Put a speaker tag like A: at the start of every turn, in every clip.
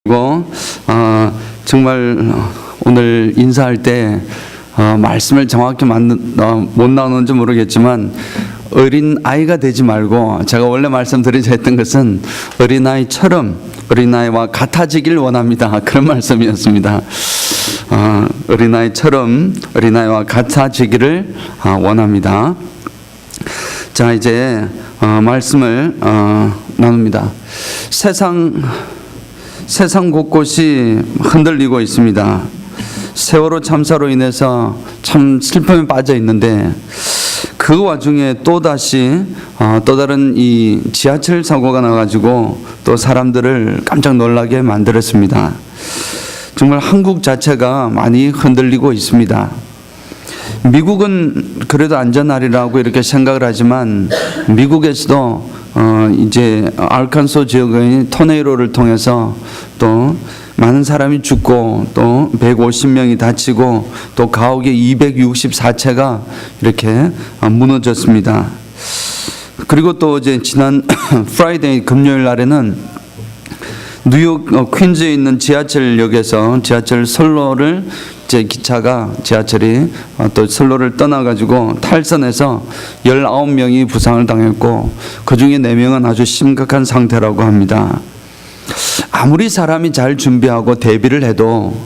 A: 그리고 정말 오늘 인사할 때 말씀을 정확히 못 나오는지 모르겠지만 어린 아이가 되지 말고, 제가 원래 말씀드리자 했던 것은 어린아이처럼 어린아이와 같아지길 원합니다. 그런 말씀이었습니다. 어린아이처럼 어린아이와 같아지기를 원합니다. 자, 이제 말씀을 나눕니다. 세상 곳곳이 흔들리고 있습니다. 세월호 참사로 인해서 참 슬픔에 빠져 있는데, 그 와중에 또 다른 이 지하철 사고가 나가지고 또 사람들을 깜짝 놀라게 만들었습니다. 정말 한국 자체가 많이 흔들리고 있습니다. 미국은 그래도 안전하리라고 이렇게 생각을 하지만, 미국에서도 이제 알칸소 지역의 토네이도를 통해서 또 많은 사람이 죽고 또 150명이 다치고 또 가옥이 264채가 이렇게 무너졌습니다. 그리고 또 이제 지난 프라이데이 금요일 날에는 뉴욕 퀸즈에 있는 지하철역에서 지하철 선로를 지하철이 또 선로를 떠나가지고 탈선해서 19명이 부상을 당했고, 그 중에 4명은 아주 심각한 상태라고 합니다. 아무리 사람이 잘 준비하고 대비를 해도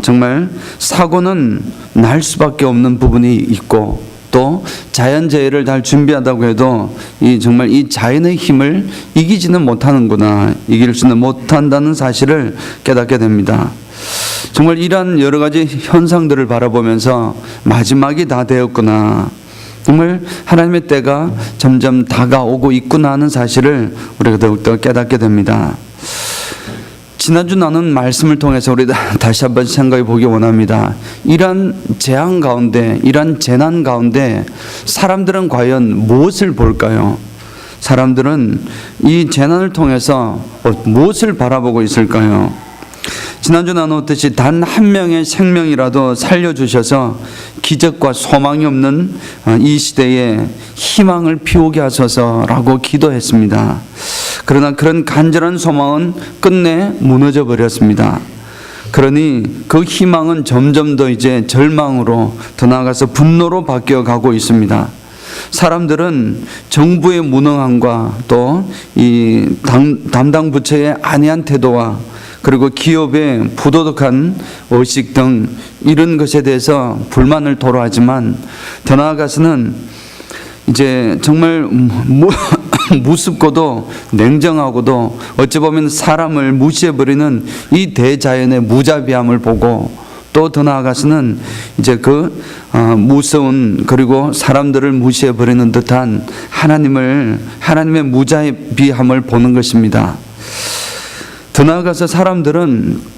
A: 정말 사고는 날 수밖에 없는 부분이 있고, 또 자연재해를 잘 준비하다고 해도 정말 이 자연의 힘을 이기지는 못하는구나, 이길 수는 못한다는 사실을 깨닫게 됩니다. 정말 이러한 여러 가지 현상들을 바라보면서 마지막이 다 되었구나, 정말 하나님의 때가 점점 다가오고 있구나 하는 사실을 우리가 더욱더 깨닫게 됩니다. 지난주 나눈 말씀을 통해서 우리 다시 한번 생각해 보기 원합니다. 이러한 재앙 가운데, 이러한 재난 가운데 사람들은 과연 무엇을 볼까요? 사람들은 이 재난을 통해서 무엇을 바라보고 있을까요? 지난주 나누었듯이 단 한 명의 생명이라도 살려주셔서 기적과 소망이 없는 이 시대에 희망을 피우게 하소서라고 기도했습니다. 그러나 그런 간절한 소망은 끝내 무너져 버렸습니다. 그러니 그 희망은 점점 더 이제 절망으로, 더 나아가서 분노로 바뀌어 가고 있습니다. 사람들은 정부의 무능함과 또 이 담당 부처의 안이한 태도와 그리고 기업의 부도덕한 의식 등 이런 것에 대해서 불만을 토로하지만, 더 나아가서는 이제 정말 무섭고도 냉정하고도 어찌 보면 사람을 무시해버리는 이 대자연의 무자비함을 보고, 또 더 나아가서는 이제 그 무서운, 그리고 사람들을 무시해버리는 듯한 하나님의 무자비함을 보는 것입니다. 더 나아가서 사람들은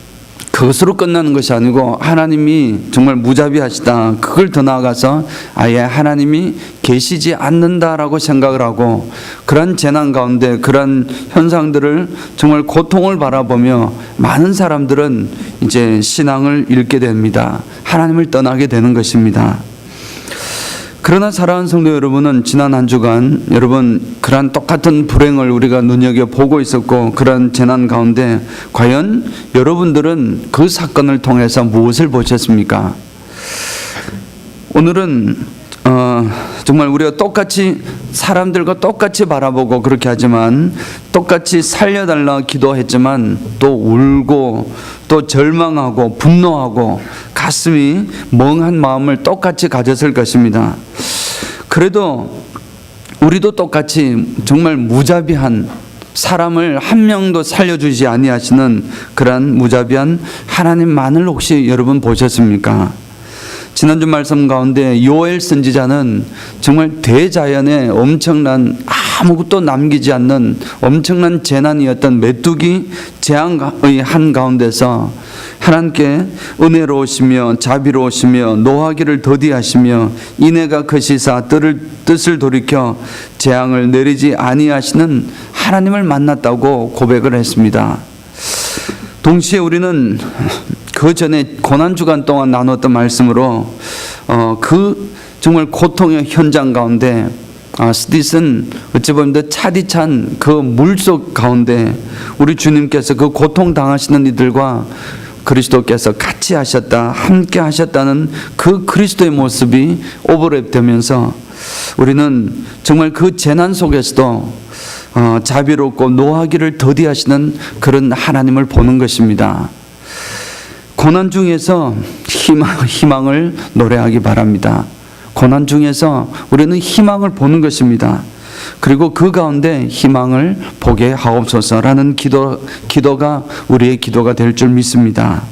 A: 그것으로 끝나는 것이 아니고, 하나님이 정말 무자비하시다, 그걸 더 나아가서 아예 하나님이 계시지 않는다라고 생각을 하고, 그러한 재난 가운데 그러한 현상들을 정말 고통을 바라보며 많은 사람들은 이제 신앙을 잃게 됩니다. 하나님을 떠나게 되는 것입니다. 그러나 사랑하는 성도 여러분은 지난 한 주간 여러분 그러한 똑같은 불행을 우리가 눈여겨보고 있었고, 그러한 재난 가운데 과연 여러분들은 그 사건을 통해서 무엇을 보셨습니까? 오늘은 정말 우리가 똑같이 사람들과 똑같이 바라보고 그렇게 하지만, 똑같이 살려달라 기도했지만 또 울고 또 절망하고 분노하고 가슴이 멍한 마음을 똑같이 가졌을 것입니다. 그래도 우리도 똑같이 정말 무자비한, 사람을 한 명도 살려주지 아니하시는 그러한 무자비한 하나님만을 혹시 여러분 보셨습니까? 지난주 말씀 가운데 요엘 선지자는 정말 대자연의 엄청난, 아무것도 남기지 않는 엄청난 재난이었던 메뚜기 재앙의 한 가운데서 하나님께 은혜로우시며 자비로우시며 노하기를 더디하시며 인애가 크시사 뜻을 돌이켜 재앙을 내리지 아니하시는 하나님을 만났다고 고백을 했습니다. 동시에 우리는 그 전에 고난주간 동안 나눴던 말씀으로 그 정말 고통의 현장 가운데 스딧은 어찌 보면 차디찬 그 물속 가운데 우리 주님께서 그 고통 당하시는 이들과 그리스도께서 같이 하셨다, 함께 하셨다는 그 그리스도의 모습이 오버랩되면서 우리는 정말 그 재난 속에서도 자비롭고 노하기를 더디하시는 그런 하나님을 보는 것입니다. 고난 중에서 희망을 노래하기 바랍니다. 고난 중에서 우리는 희망을 보는 것입니다. 그리고 그 가운데 희망을 보게 하옵소서라는 기도가 우리의 기도가 될 줄 믿습니다.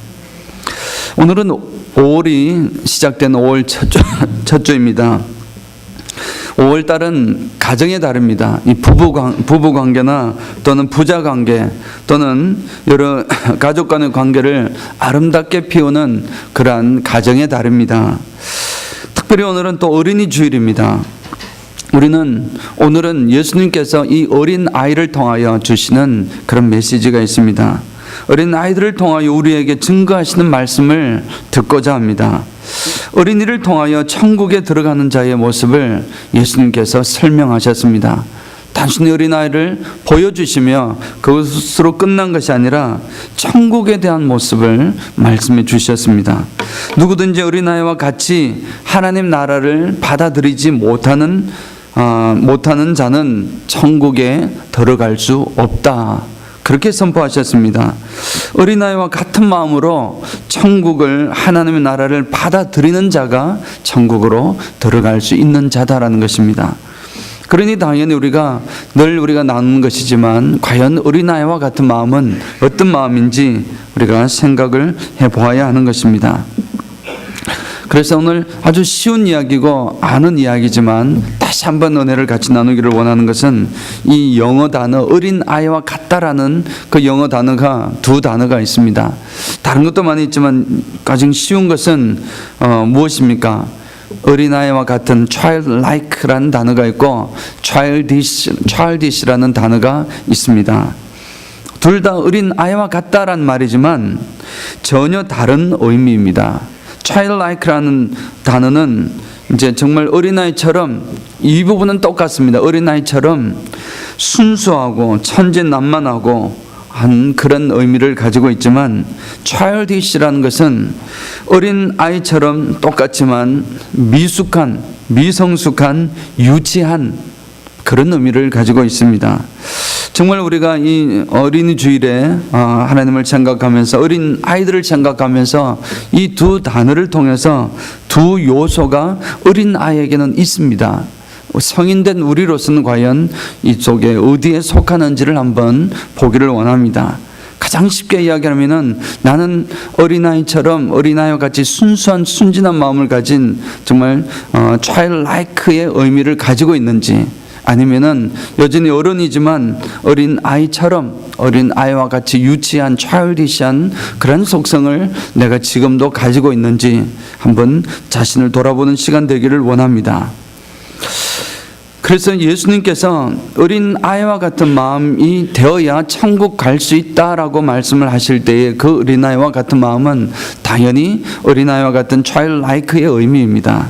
A: 오늘은 5월이 시작된 5월 첫 주입니다. 5월달은 가정의 달입니다. 이 부부 관계나 또는 부자 관계 또는 여러 가족 간의 관계를 아름답게 피우는 그러한 가정의 달입니다. 특별히 오늘은 또 어린이 주일입니다. 오늘은 예수님께서 이 어린 아이를 통하여 주시는 그런 메시지가 있습니다. 어린 아이들을 통하여 우리에게 증거하시는 말씀을 듣고자 합니다. 어린이를 통하여 천국에 들어가는 자의 모습을 예수님께서 설명하셨습니다. 단순히 어린아이를 보여주시며 그것으로 끝난 것이 아니라 천국에 대한 모습을 말씀해 주셨습니다. 누구든지 어린아이와 같이 하나님 나라를 받아들이지 못하는 자는 천국에 들어갈 수 없다. 그렇게 선포하셨습니다. 어린아이와 같은 마음으로 천국을, 하나님의 나라를 받아들이는 자가 천국으로 들어갈 수 있는 자다라는 것입니다. 그러니 당연히 우리가 나누는 것이지만 과연 어린아이와 같은 마음은 어떤 마음인지 우리가 생각을 해보아야 하는 것입니다. 그래서 오늘 아주 쉬운 이야기고 아는 이야기지만 다시 한번 은혜를 같이 나누기를 원하는 것은 이 영어 단어 어린아이와 같다라는 그 영어 단어가 두 단어가 있습니다. 다른 것도 많이 있지만 가장 쉬운 것은 무엇입니까? 어린아이와 같은 childlike라는 단어가 있고 childish라는 단어가 있습니다. 둘 다 어린아이와 같다라는 말이지만 전혀 다른 의미입니다. childlike라는 단어는 이제 정말 어린아이처럼, 이 부분은 똑같습니다. 어린아이처럼 순수하고 천진난만하고 한 그런 의미를 가지고 있지만 childish라는 것은 어린아이처럼 똑같지만 미성숙한, 유치한 그런 의미를 가지고 있습니다. 정말 우리가 이 어린이 주일에 하나님을 생각하면서 어린 아이들을 생각하면서 이 두 단어를 통해서 두 요소가 어린 아이에게는 있습니다. 성인된 우리로서는 과연 이쪽에 어디에 속하는지를 한번 보기를 원합니다. 가장 쉽게 이야기하면은 나는 어린아이와 같이 순수한 순진한 마음을 가진 정말 childlike의 의미를 가지고 있는지, 아니면은 여전히 어른이지만 어린아이와 같이 유치한 childish한 그런 속성을 내가 지금도 가지고 있는지 한번 자신을 돌아보는 시간 되기를 원합니다. 그래서 예수님께서 어린아이와 같은 마음이 되어야 천국 갈 수 있다라고 말씀을 하실 때에 그 어린아이와 같은 마음은 당연히 어린아이와 같은 childlike의 의미입니다.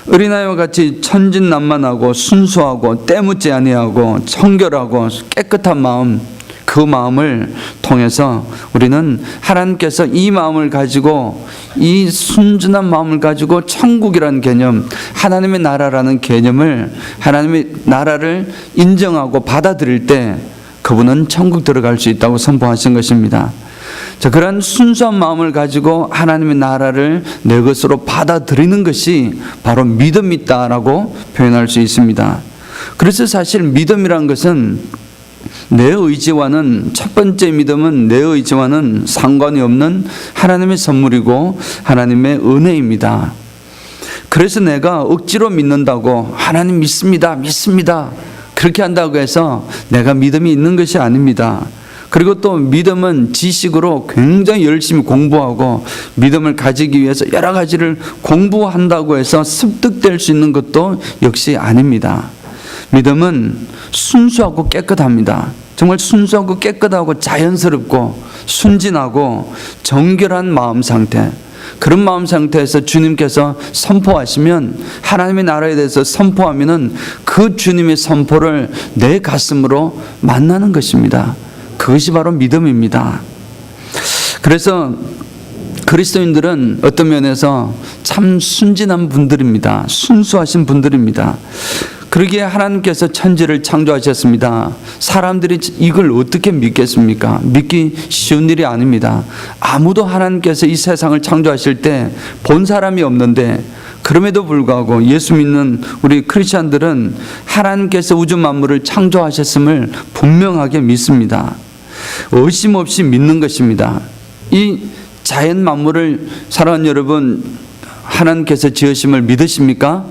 A: 어린아이와 같이 천진난만하고 순수하고 때묻지 아니하고 청결하고 깨끗한 마음, 그 마음을 통해서 우리는 하나님께서 이 마음을 가지고, 이 순진한 마음을 가지고 천국이라는 개념, 하나님의 나라라는 개념을, 하나님의 나라를 인정하고 받아들일 때 그분은 천국 들어갈 수 있다고 선포하신 것입니다. 자, 그런 순수한 마음을 가지고 하나님의 나라를 내 것으로 받아들이는 것이 바로 믿음이다라고 표현할 수 있습니다. 그래서 사실 믿음이란 것은 내 의지와는, 첫 번째 믿음은 내 의지와는 상관이 없는 하나님의 선물이고 하나님의 은혜입니다. 그래서 내가 억지로 믿는다고, 하나님 믿습니다 그렇게 한다고 해서 내가 믿음이 있는 것이 아닙니다. 그리고 또 믿음은 지식으로 굉장히 열심히 공부하고 믿음을 가지기 위해서 여러 가지를 공부한다고 해서 습득될 수 있는 것도 역시 아닙니다. 믿음은 순수하고 깨끗합니다. 정말 순수하고 깨끗하고 자연스럽고 순진하고 정결한 마음 상태, 그런 마음 상태에서 주님께서 선포하시면, 하나님의 나라에 대해서 선포하면은 그 주님의 선포를 내 가슴으로 만나는 것입니다. 그것이 바로 믿음입니다. 그래서 그리스도인들은 어떤 면에서 참 순진한 분들입니다. 순수하신 분들입니다. 그러기에 하나님께서 천지를 창조하셨습니다. 사람들이 이걸 어떻게 믿겠습니까? 믿기 쉬운 일이 아닙니다. 아무도 하나님께서 이 세상을 창조하실 때 본 사람이 없는데, 그럼에도 불구하고 예수 믿는 우리 크리스찬들은 하나님께서 우주 만물을 창조하셨음을 분명하게 믿습니다. 의심 없이 믿는 것입니다. 이 자연 만물을 사랑하는 여러분, 하나님께서 지으심을 믿으십니까?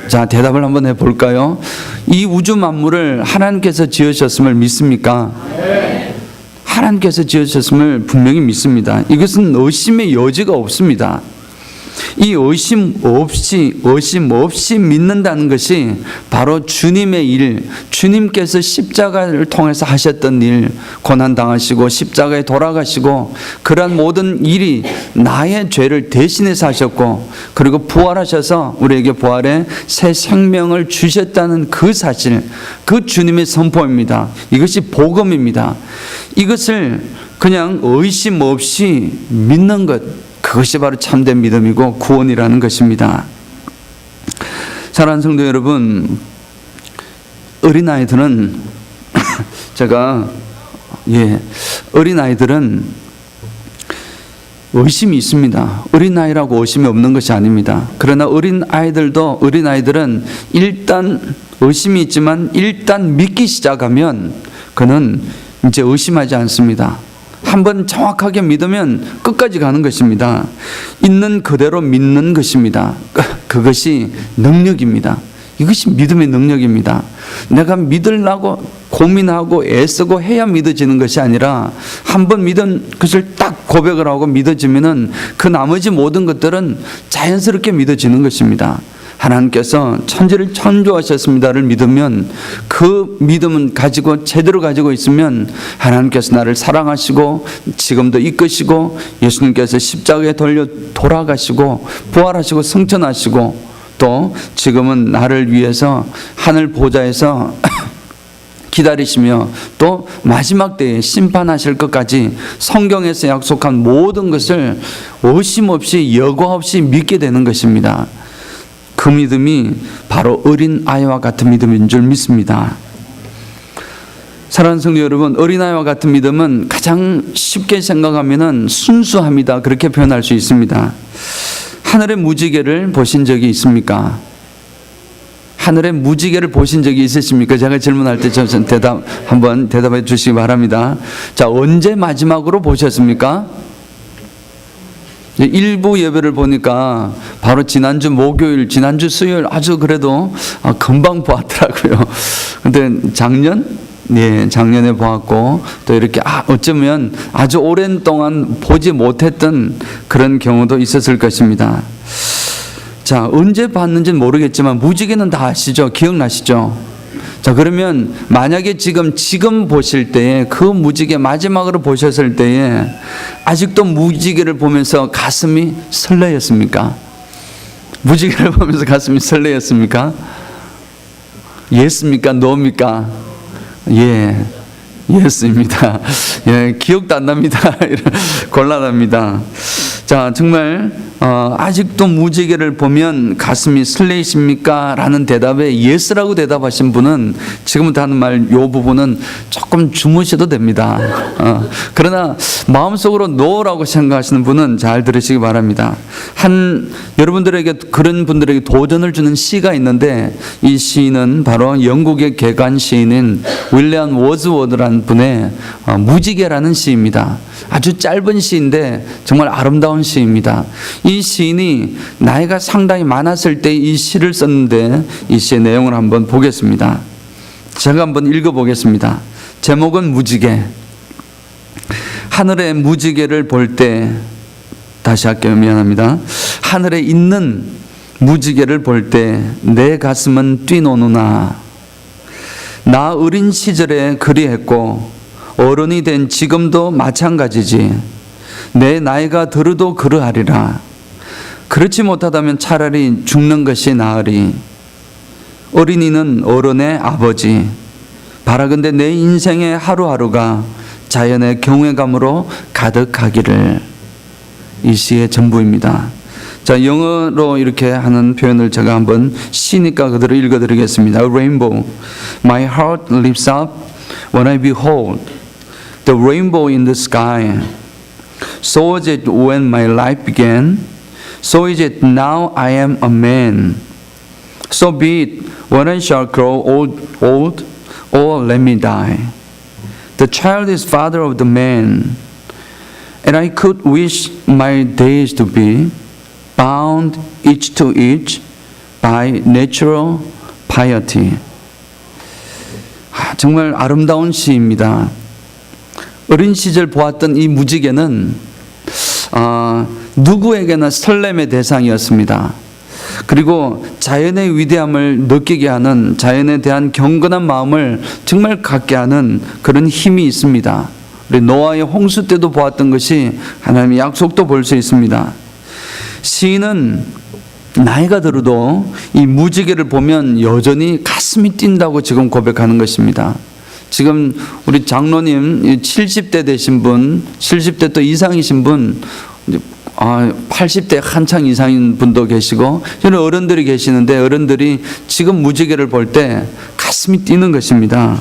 A: 자, 대답을 한번 해볼까요? 이 우주 만물을 하나님께서 지으셨음을 믿습니까? 하나님께서 지으셨음을 분명히 믿습니다. 이것은 의심의 여지가 없습니다. 이 의심 없이 믿는다는 것이 바로 주님의 일, 주님께서 십자가를 통해서 하셨던 일, 고난당하시고 십자가에 돌아가시고 그러한 모든 일이 나의 죄를 대신해서 하셨고, 그리고 부활하셔서 우리에게 부활의 새 생명을 주셨다는 그 사실, 그 주님의 선포입니다. 이것이 복음입니다. 이것을 그냥 의심 없이 믿는 것, 그것이 바로 참된 믿음이고 구원이라는 것입니다. 사랑하는 성도 여러분, 어린아이들은 어린아이들은 의심이 있습니다. 어린아이라고 의심이 없는 것이 아닙니다. 그러나 어린아이들은 일단 의심이 있지만 일단 믿기 시작하면 그는 이제 의심하지 않습니다. 한번 정확하게 믿으면 끝까지 가는 것입니다. 있는 그대로 믿는 것입니다. 그것이 능력입니다. 이것이 믿음의 능력입니다. 내가 믿으려고 고민하고 애쓰고 해야 믿어지는 것이 아니라, 한번 믿은 것을 딱 고백을 하고 믿어지면은 그 나머지 모든 것들은 자연스럽게 믿어지는 것입니다. 하나님께서 천지를 창조하셨습니다를 믿으면, 그 믿음은 제대로 가지고 있으면 하나님께서 나를 사랑하시고 지금도 이끄시고, 예수님께서 십자가에 돌아가시고 부활하시고 승천하시고, 또 지금은 나를 위해서 하늘 보좌에서 기다리시며 또 마지막 때에 심판하실 것까지 성경에서 약속한 모든 것을 의심 없이 여과 없이 믿게 되는 것입니다. 그 믿음이 바로 어린아이와 같은 믿음인 줄 믿습니다. 사랑하는 성도 여러분, 어린아이와 같은 믿음은 가장 쉽게 생각하면 순수합니다. 그렇게 표현할 수 있습니다. 하늘의 무지개를 보신 적이 있습니까? 하늘의 무지개를 보신 적이 있으십니까? 제가 질문할 때 한번 대답해 주시기 바랍니다. 자, 언제 마지막으로 보셨습니까? 일부 예배를 보니까 바로 지난주 목요일, 지난주 수요일 아주 그래도 금방 보았더라고요. 근데 작년에 보았고, 또 이렇게 어쩌면 아주 오랜 동안 보지 못했던 그런 경우도 있었을 것입니다. 자, 언제 봤는지는 모르겠지만 무지개는 다 아시죠? 기억나시죠? 자, 그러면 만약에 지금 보실 때에, 그 무지개 마지막으로 보셨을 때에 아직도 무지개를 보면서 가슴이 설레었습니까? 무지개를 보면서 가슴이 설레었습니까? 예스입니까? 노입니까? 예스입니다. 기억도 안 납니다. 곤란합니다. 자, 정말 아직도 무지개를 보면 가슴이 설레이십니까? 라는 대답에 예스라고 대답하신 분은, 지금부터 하는 말 요 부분은 조금 주무셔도 됩니다. 그러나 마음속으로 노라고 생각하시는 분은 잘 들으시기 바랍니다. 여러분들에게, 그런 분들에게 도전을 주는 시가 있는데, 이 시는 바로 영국의 개관 시인인 윌리엄 워즈워드라는 분의 무지개라는 시입니다. 아주 짧은 시인데 정말 아름다운 시입니다. 이 시인이 나이가 상당히 많았을 때 이 시를 썼는데, 이 시의 내용을 한번 보겠습니다. 제가 한번 읽어보겠습니다. 제목은 무지개. 하늘의 무지개를 볼 때, 다시 할게요. 미안합니다. 하늘에 있는 무지개를 볼 때 내 가슴은 뛰노누나. 나 어린 시절에 그리했고 어른이 된 지금도 마찬가지지. 내 나이가 들어도 그러하리라. 그렇지 못하다면 차라리 죽는 것이 나으리. 어린이는 어른의 아버지. 바라건대 내 인생의 하루하루가 자연의 경외감으로 가득하기를. 이 시의 전부입니다. 자, 영어로 이렇게 하는 표현을 제가 한번 시니까 그대로 읽어드리겠습니다. A rainbow. My heart lifts up when I behold the rainbow in the sky. So is it when my life began. So is it now I am a man. So be it when I shall grow old, or let me die. The child is father of the man, and I could wish my days to be bound each to each by natural piety. 정말 아름다운 시입니다. 어린 시절 보았던 이 무지개는 누구에게나 설렘의 대상이었습니다. 그리고 자연의 위대함을 느끼게 하는, 자연에 대한 경건한 마음을 정말 갖게 하는 그런 힘이 있습니다. 우리 노아의 홍수 때도 보았던 것이 하나님의 약속도 볼 수 있습니다. 시인은 나이가 들어도 이 무지개를 보면 여전히 가슴이 뛴다고 지금 고백하는 것입니다. 지금 우리 장로님 70대 되신 분, 70대 또 이상이신 분, 80대 한창 이상인 분도 계시고 저는 어른들이 계시는데, 어른들이 지금 무지개를 볼 때 가슴이 뛰는 것입니다.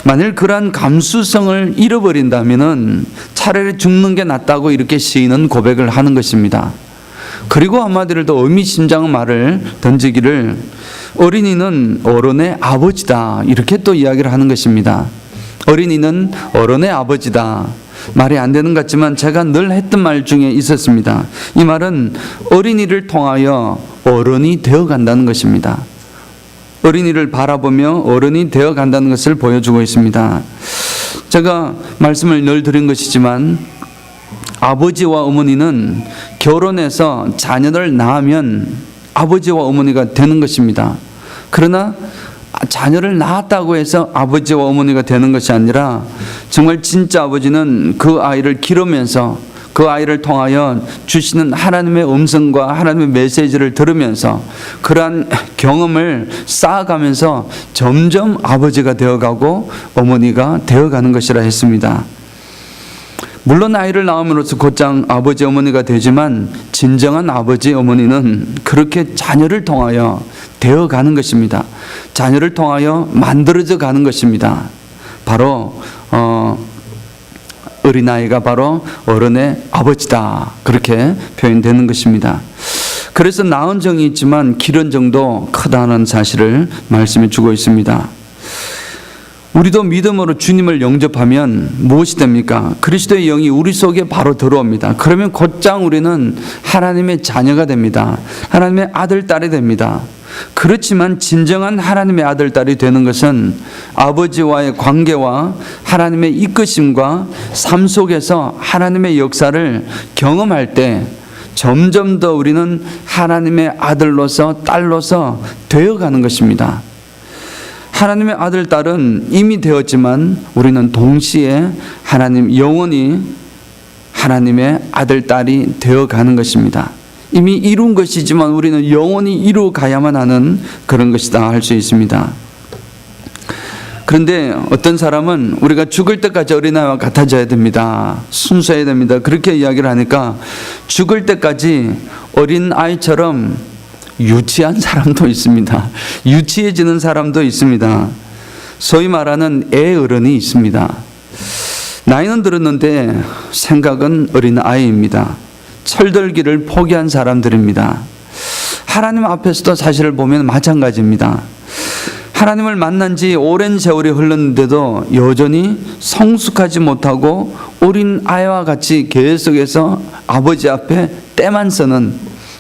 A: 만일 그러한 감수성을 잃어버린다면은 차라리 죽는 게 낫다고 이렇게 시인은 고백을 하는 것입니다. 그리고 한마디로 더 의미심장한 말을 던지기를, 어린이는 어른의 아버지다, 이렇게 또 이야기를 하는 것입니다. 어린이는 어른의 아버지다. 말이 안 되는 것 같지만 제가 늘 했던 말 중에 있었습니다. 이 말은 어린이를 통하여 어른이 되어 간다는 것입니다. 어린이를 바라보며 어른이 되어 간다는 것을 보여주고 있습니다. 제가 말씀을 늘 드린 것이지만 아버지와 어머니는 결혼해서 자녀를 낳으면 아버지와 어머니가 되는 것입니다. 그러나 자녀를 낳았다고 해서 아버지와 어머니가 되는 것이 아니라 정말 진짜 아버지는 그 아이를 기르면서 그 아이를 통하여 주시는 하나님의 음성과 하나님의 메시지를 들으면서 그러한 경험을 쌓아가면서 점점 아버지가 되어가고 어머니가 되어가는 것이라 했습니다. 물론 아이를 낳음으로써 곧장 아버지 어머니가 되지만 진정한 아버지 어머니는 그렇게 자녀를 통하여 되어가는 것입니다. 자녀를 통하여 만들어져 가는 것입니다. 바로 어린아이가 바로 어른의 아버지다, 그렇게 표현되는 것입니다. 그래서 낳은 정이 있지만 기른 정도 크다는 사실을 말씀해 주고 있습니다. 우리도 믿음으로 주님을 영접하면 무엇이 됩니까? 그리스도의 영이 우리 속에 바로 들어옵니다. 그러면 곧장 우리는 하나님의 자녀가 됩니다. 하나님의 아들, 딸이 됩니다. 그렇지만 진정한 하나님의 아들, 딸이 되는 것은 아버지와의 관계와 하나님의 이끄심과 삶 속에서 하나님의 역사를 경험할 때 점점 더 우리는 하나님의 아들로서 딸로서 되어가는 것입니다. 하나님의 아들, 딸은 이미 되었지만 우리는 동시에 하나님, 영원히 하나님의 아들, 딸이 되어가는 것입니다. 이미 이룬 것이지만 우리는 영원히 이루어 가야만 하는 그런 것이다 할 수 있습니다. 그런데 어떤 사람은 우리가 죽을 때까지 어린아이와 같아져야 됩니다, 순수해야 됩니다, 그렇게 이야기를 하니까 죽을 때까지 어린아이처럼 유치한 사람도 있습니다. 유치해지는 사람도 있습니다. 소위 말하는 애어른이 있습니다. 나이는 들었는데 생각은 어린아이입니다. 철들기를 포기한 사람들입니다. 하나님 앞에서도 사실을 보면 마찬가지입니다. 하나님을 만난 지 오랜 세월이 흘렀는데도 여전히 성숙하지 못하고 어린 아이와 같이 계속해서 아버지 앞에 때만 쓰는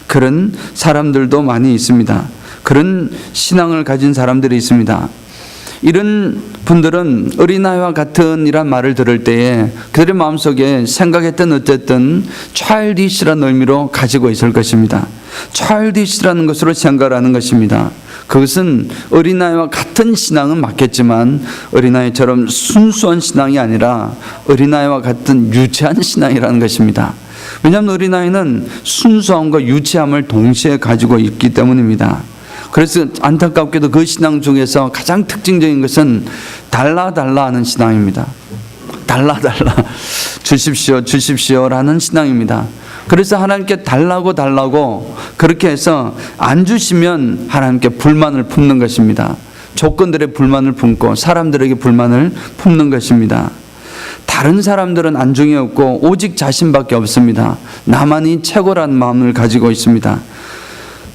A: 그런 사람들도 많이 있습니다. 그런 신앙을 가진 사람들이 있습니다. 이런 분들은 어린아이와 같은 이란 말을 들을 때에 그들의 마음속에 생각했던 어쨌든 childish라는 의미로 가지고 있을 것입니다. childish라는 것으로 생각을 하는 것입니다. 그것은 어린아이와 같은 신앙은 맞겠지만 어린아이처럼 순수한 신앙이 아니라 어린아이와 같은 유치한 신앙이라는 것입니다. 왜냐하면 어린아이는 순수함과 유치함을 동시에 가지고 있기 때문입니다. 그래서 안타깝게도 그 신앙 중에서 가장 특징적인 것은 달라 하는 신앙입니다. 달라 주십시오라는 신앙입니다. 그래서 하나님께 달라고 그렇게 해서 안 주시면 하나님께 불만을 품는 것입니다. 조건들의 불만을 품고 사람들에게 불만을 품는 것입니다. 다른 사람들은 안중에 없고 오직 자신밖에 없습니다. 나만이 최고라는 마음을 가지고 있습니다.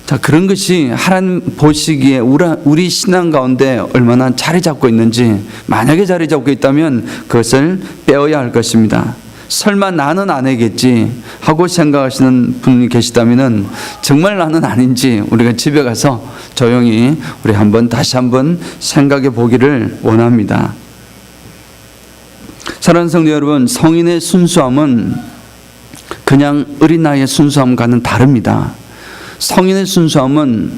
A: 자, 그런 것이 하나님 보시기에 우리 신앙 가운데 얼마나 자리 잡고 있는지, 만약에 자리 잡고 있다면 그것을 빼어야 할 것입니다. 설마 나는 안 해겠지 하고 생각하시는 분이 계시다면 정말 나는 아닌지 우리가 집에 가서 조용히 우리 다시 한번 생각해 보기를 원합니다. 사랑하는 성도 여러분, 성인의 순수함은 그냥 어린아이의 순수함과는 다릅니다. 성인의 순수함은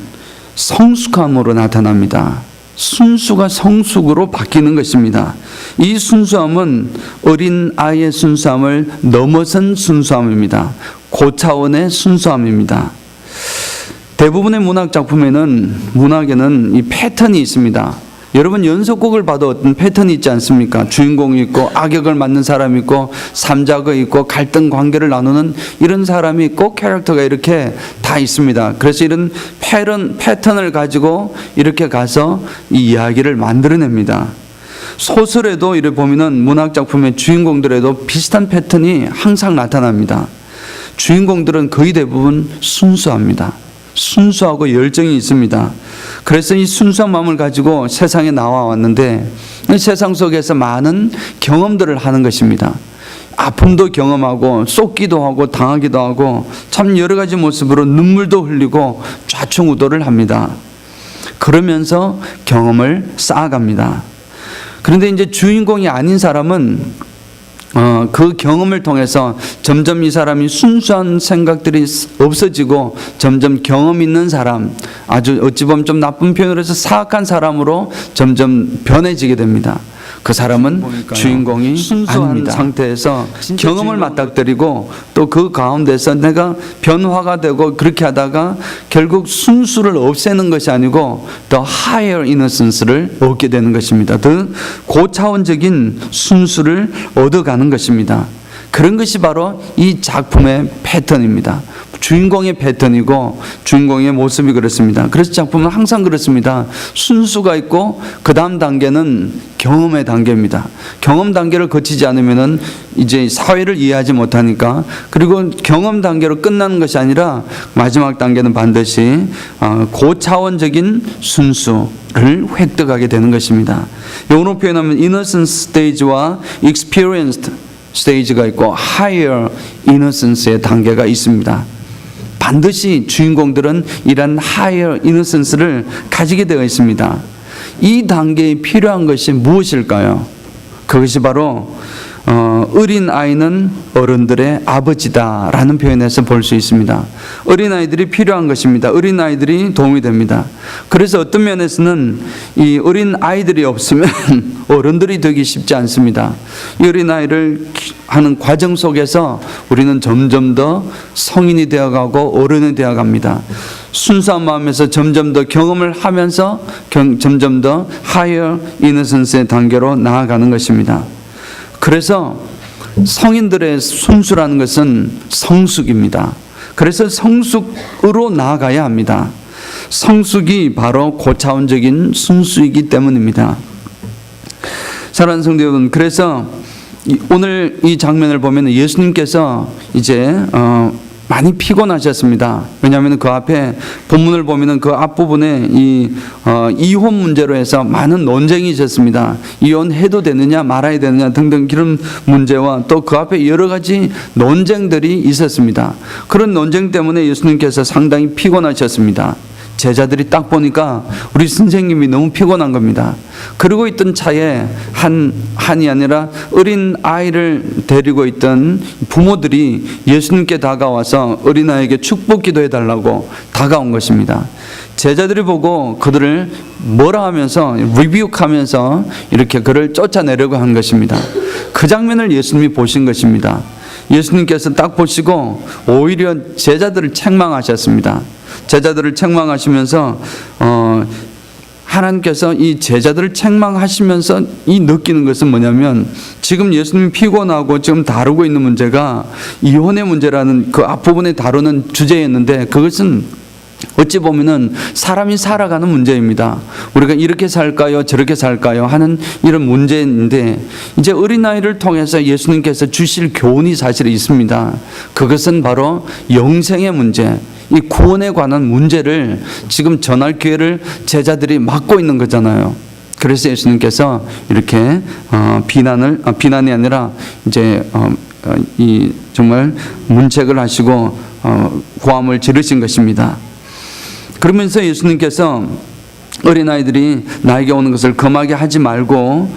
A: 성숙함으로 나타납니다. 순수가 성숙으로 바뀌는 것입니다. 이 순수함은 어린아이의 순수함을 넘어선 순수함입니다. 고차원의 순수함입니다. 대부분의 문학에는 이 패턴이 있습니다. 여러분 연속곡을 봐도 어떤 패턴이 있지 않습니까? 주인공이 있고 악역을 맡는 사람이 있고 삼자가 있고 갈등 관계를 나누는 이런 사람이 있고 캐릭터가 이렇게 다 있습니다. 그래서 이런 패턴을 가지고 이렇게 가서 이 이야기를 만들어냅니다. 소설에도 이를 보면은 문학 작품의 주인공들에도 비슷한 패턴이 항상 나타납니다. 주인공들은 거의 대부분 순수합니다. 순수하고 열정이 있습니다. 그래서 이 순수한 마음을 가지고 세상에 나와 왔는데 세상 속에서 많은 경험들을 하는 것입니다. 아픔도 경험하고 쏟기도 하고 당하기도 하고 참 여러 가지 모습으로 눈물도 흘리고 좌충우돌을 합니다. 그러면서 경험을 쌓아갑니다. 그런데 이제 주인공이 아닌 사람은 그 경험을 통해서 점점 이 사람이 순수한 생각들이 없어지고 점점 경험 있는 사람, 아주 어찌 보면 좀 나쁜 표현으로 해서 사악한 사람으로 점점 변해지게 됩니다. 그 사람은 주인공이 아닙니다. 상태에서 경험을 맞닥뜨리고 또 그 가운데서 내가 변화가 되고 그렇게 하다가 결국 순수를 없애는 것이 아니고 더 higher innocence를 얻게 되는 것입니다. 더 고차원적인 순수를 얻어가는 것입니다. 그런 것이 바로 이 작품의 패턴입니다. 주인공의 패턴이고 주인공의 모습이 그렇습니다. 그래서 작품은 항상 그렇습니다. 순수가 있고 그 다음 단계는 경험의 단계입니다. 경험 단계를 거치지 않으면은 이제 사회를 이해하지 못하니까, 그리고 경험 단계로 끝나는 것이 아니라 마지막 단계는 반드시 고차원적인 순수를 획득하게 되는 것입니다. 영어로 표현하면 innocence stage와 experienced 스테이지가 있고 higher innocence의 단계가 있습니다. 반드시 주인공들은 이런 higher innocence를 가지게 되어 있습니다. 이 단계에 필요한 것이 무엇일까요? 그것이 바로 어린아이는 어른들의 아버지다라는 표현에서 볼 수 있습니다. 어린아이들이 필요한 것입니다. 어린아이들이 도움이 됩니다. 그래서 어떤 면에서는 이 어린아이들이 없으면 어른들이 되기 쉽지 않습니다. 이 어린아이를 하는 과정 속에서 우리는 점점 더 성인이 되어가고 어른이 되어갑니다. 순수한 마음에서 점점 더 경험을 하면서 점점 더 higher innocence의 단계로 나아가는 것입니다. 그래서 성인들의 순수라는 것은 성숙입니다. 그래서 성숙으로 나아가야 합니다. 성숙이 바로 고차원적인 순수이기 때문입니다. 사랑하는 성도 여러분, 그래서 오늘 이 장면을 보면 예수님께서 이제 많이 피곤하셨습니다. 왜냐하면 그 앞에 본문을 보면은 그 앞부분에 이혼 문제로 해서 많은 논쟁이 있었습니다. 이혼해도 되느냐 말아야 되느냐 등등 그런 문제와 또 그 앞에 여러 가지 논쟁들이 있었습니다. 그런 논쟁 때문에 예수님께서 상당히 피곤하셨습니다. 제자들이 딱 보니까 우리 선생님이 너무 피곤한 겁니다. 그러고 있던 차에 한이 아니라 어린 아이를 데리고 있던 부모들이 예수님께 다가와서 어린아이에게 축복 기도해 달라고 다가온 것입니다. 제자들이 보고 그들을 뭐라 하면서 리뷰하면서 이렇게 그를 쫓아내려고 한 것입니다. 그 장면을 예수님이 보신 것입니다. 예수님께서 딱 보시고 오히려 제자들을 책망하셨습니다. 제자들을 책망하시면서 하나님께서 이 제자들을 책망하시면서 이 느끼는 것은 뭐냐면, 지금 예수님이 피곤하고 지금 다루고 있는 문제가 이혼의 문제라는 그 앞부분에 다루는 주제였는데, 그것은 어찌 보면은 사람이 살아가는 문제입니다. 우리가 이렇게 살까요? 저렇게 살까요? 하는 이런 문제인데, 이제 어린아이를 통해서 예수님께서 주실 교훈이 사실 있습니다. 그것은 바로 영생의 문제, 이 구원에 관한 문제를 지금 전할 기회를 제자들이 맡고 있는 거잖아요. 그래서 예수님께서 이렇게 비난이 아니라 이제 이 정말 문책을 하시고 고함을 지르신 것입니다. 그러면서 예수님께서 어린아이들이 나에게 오는 것을 금하게 하지 말고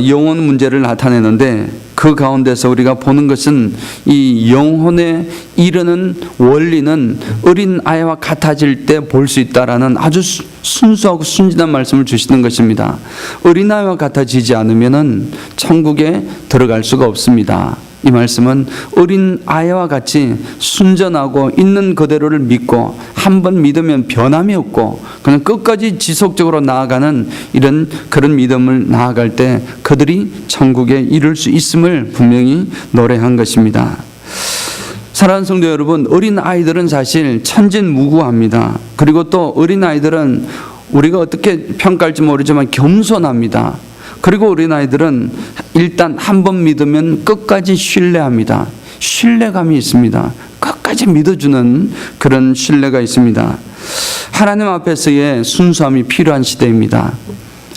A: 영혼 문제를 나타내는데, 그 가운데서 우리가 보는 것은 이 영혼에 이르는 원리는 어린아이와 같아질 때 볼 수 있다라는 아주 순수하고 순진한 말씀을 주시는 것입니다. 어린아이와 같아지지 않으면 천국에 들어갈 수가 없습니다. 이 말씀은 어린 아이와 같이 순전하고 있는 그대로를 믿고 한 번 믿으면 변함이 없고 그냥 끝까지 지속적으로 나아가는 이런 그런 믿음을 나아갈 때 그들이 천국에 이룰 수 있음을 분명히 노래한 것입니다. 사랑하는 성도 여러분, 어린 아이들은 사실 천진무구합니다. 그리고 또 어린 아이들은 우리가 어떻게 평가할지 모르지만 겸손합니다. 그리고 어린아이들은 일단 한 번 믿으면 끝까지 신뢰합니다. 신뢰감이 있습니다. 끝까지 믿어주는 그런 신뢰가 있습니다. 하나님 앞에서의 순수함이 필요한 시대입니다.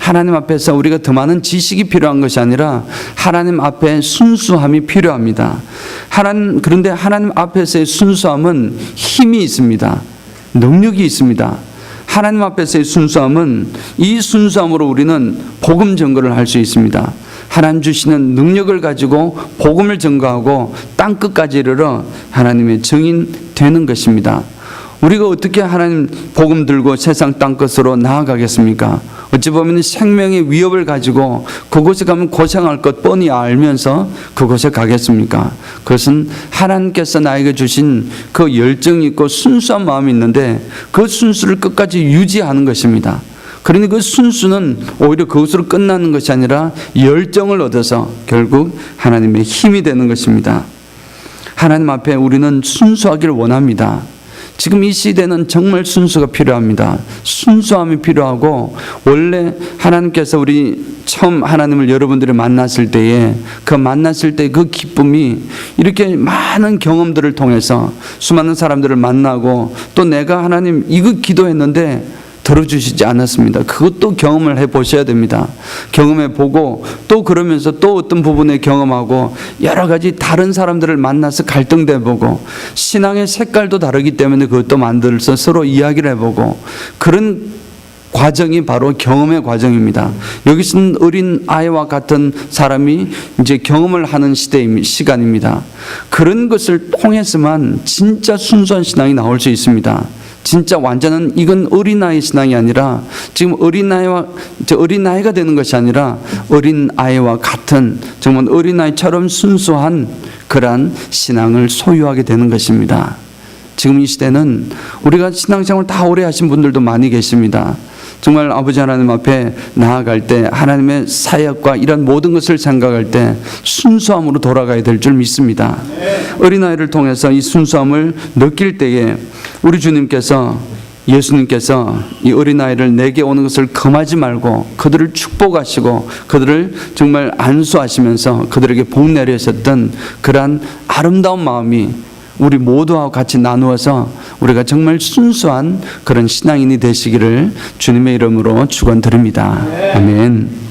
A: 하나님 앞에서 우리가 더 많은 지식이 필요한 것이 아니라 하나님 앞에 순수함이 필요합니다. 그런데 하나님 앞에서의 순수함은 힘이 있습니다. 능력이 있습니다. 하나님 앞에서의 순수함은, 이 순수함으로 우리는 복음 증거를 할 수 있습니다. 하나님 주시는 능력을 가지고 복음을 증거하고 땅끝까지 이르러 하나님의 증인 되는 것입니다. 우리가 어떻게 하나님 복음 들고 세상 땅끝으로 나아가겠습니까? 어찌 보면 생명의 위협을 가지고 그곳에 가면 고생할 것 뻔히 알면서 그곳에 가겠습니까? 그것은 하나님께서 나에게 주신 그 열정이 있고 순수한 마음이 있는데 그 순수를 끝까지 유지하는 것입니다. 그러니 그 순수는 오히려 그것으로 끝나는 것이 아니라 열정을 얻어서 결국 하나님의 힘이 되는 것입니다. 하나님 앞에 우리는 순수하기를 원합니다. 지금 이 시대는 정말 순수가 필요합니다. 순수함이 필요하고, 원래 하나님께서 우리 처음 하나님을 여러분들이 만났을 때에 그 만났을 때 그 기쁨이 이렇게 많은 경험들을 통해서 수많은 사람들을 만나고, 또 내가 하나님 이거 기도했는데 들어주시지 않았습니다. 그것도 경험을 해보셔야 됩니다. 경험해보고 또 그러면서 또 어떤 부분에 경험하고 여러 가지 다른 사람들을 만나서 갈등도 해보고, 신앙의 색깔도 다르기 때문에 그것도 만들어서 서로 이야기를 해보고, 그런 과정이 바로 경험의 과정입니다. 여기서는 어린 아이와 같은 사람이 이제 경험을 하는 시간입니다. 그런 것을 통해서만 진짜 순수한 신앙이 나올 수 있습니다. 진짜 완전한, 이건 어린아이 신앙이 아니라, 지금 어린아이가 되는 것이 아니라 어린아이와 같은, 정말 어린아이처럼 순수한 그러한 신앙을 소유하게 되는 것입니다. 지금 이 시대는 우리가 신앙생활 다 오래 하신 분들도 많이 계십니다. 정말 아버지 하나님 앞에 나아갈 때, 하나님의 사역과 이런 모든 것을 생각할 때 순수함으로 돌아가야 될 줄 믿습니다. 어린아이를 통해서 이 순수함을 느낄 때에 우리 주님께서, 예수님께서 이 어린아이를 내게 오는 것을 금하지 말고 그들을 축복하시고 그들을 정말 안수하시면서 그들에게 복 내리셨던 그러한 아름다운 마음이 우리 모두와 같이 나누어서 우리가 정말 순수한 그런 신앙인이 되시기를 주님의 이름으로 축원드립니다. 아멘.